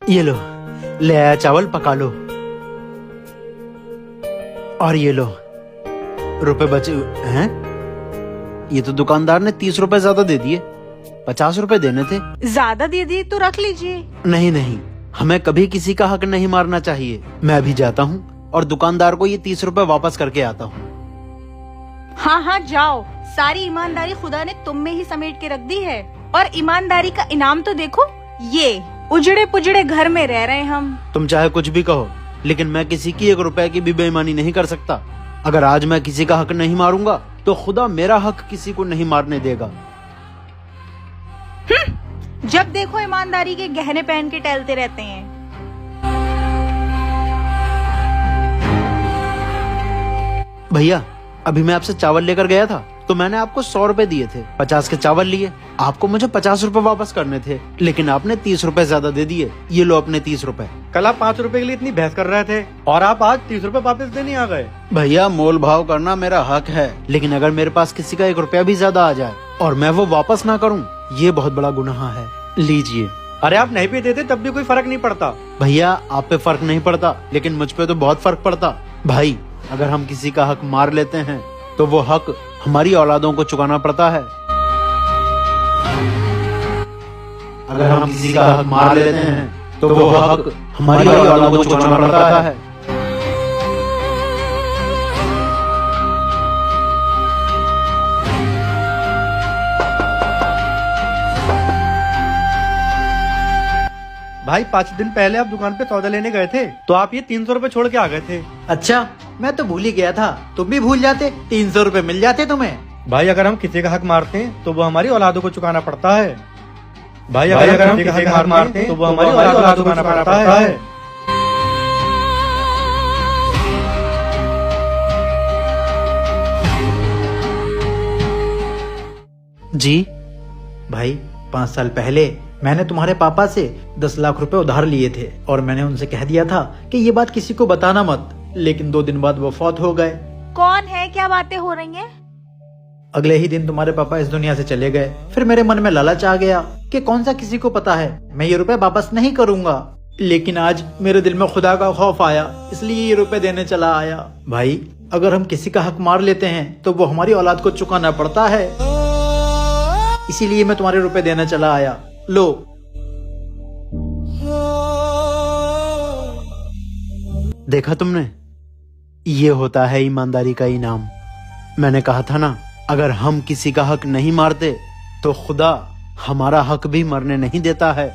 ये लो, ले आया चावल, पका लो। और ये लो, रुपए बचे हैं। ये तो दुकानदार ने 30 रुपए ज्यादा दे दिए, 50 रुपए देने थे। ज्यादा दे दिए तो रख लीजिए। नहीं नहीं, हमें कभी किसी का हक नहीं मारना चाहिए। मैं अभी जाता हूँ और दुकानदार को ये 30 रुपए वापस करके आता हूँ। हाँ हाँ जाओ, सारी ईमानदारी खुदा ने तुम में ही समेट के रख दी है। और ईमानदारी का इनाम तो देखो, ये उजड़े पुजड़े घर में रह रहे हम। तुम चाहे कुछ भी कहो, लेकिन मैं किसी की 1 रुपए की भी बेईमानी नहीं कर सकता। अगर आज मैं किसी का हक नहीं मारूंगा तो खुदा मेरा हक किसी को नहीं मारने देगा। जब देखो ईमानदारी के गहने पहन के टहलते रहते हैं। भैया, अभी मैं आपसे चावल लेकर गया था तो मैंने आपको 100 रुपए दिए थे, 50 के चावल लिए। आपको मुझे 50 रुपए वापस करने थे, लेकिन आपने 30 रुपए ज्यादा दे दिए। ये लो अपने 30 रुपए। कल आप 5 रुपए के लिए इतनी बहस कर रहे थे और आप आज 30 रुपए वापस देने आ गए। भैया, मोल भाव करना मेरा हक है, लेकिन अगर मेरे पास किसी का 1 रुपया भी ज्यादा आ जाए और मैं वो वापस ना करूं, ये बहुत बड़ा गुनाह है। लीजिए। अरे आप नहीं भी देते तब भी कोई फर्क नहीं पड़ता। भैया, आप पे फर्क नहीं पड़ता, लेकिन मुझ पे तो बहुत फर्क पड़ता। भाई, अगर हम किसी का हक मार लेते हैं तो वो हक हमारी औलादों को चुकाना पड़ता है। अगर हम किसी का हक मार लेते हैं तो वो हक हमारी औलादों को चुकाना पड़ता है। भाई 5 दिन पहले आप दुकान पे सौदा लेने गए थे तो आप ये 300 रुपए छोड़ के आ गए थे। अच्छा, मैं तो भूल ही गया था। तुम भी भूल जाते, 300 रुपए मिल जाते तुम्हें। भाई अगर हम किसी का हक मारते हैं तो वो हमारी औलादों को चुकाना पड़ता है। भाई अगर हम किसी का हक मारते हैं तो वो हमारी औलादों को चुकाना पड़ता है। जी भाई, 5 साल पहले मैंने तुम्हारे पापा से 10 लाख रुपए उधार लिए थे और मैंने उनसे कह दिया था कि ये बात किसी को बताना मत, लेकिन 2 दिन बाद वो फौत हो गए। कौन है, क्या बातें हो रही हैं? अगले ही दिन तुम्हारे पापा इस दुनिया से चले गए। फिर मेरे मन में लालच आ गया कि कौन सा किसी को पता है, मैं ये रुपए वापस नहीं करूंगा। लेकिन आज मेरे दिल में खुदा का खौफ आया, इसलिए ये रुपए देने चला आया। भाई, अगर हम किसी का हक मार लेते हैं तो वो हमारी औलाद को चुकाना पड़ता है, इसीलिए मैं तुम्हारे रुपए देने चला आया। लो। देखा तुमने, ये होता है ईमानदारी का इनाम। मैंने कहा था ना, अगर हम किसी का हक नहीं मारते तो खुदा हमारा हक भी मरने नहीं देता है।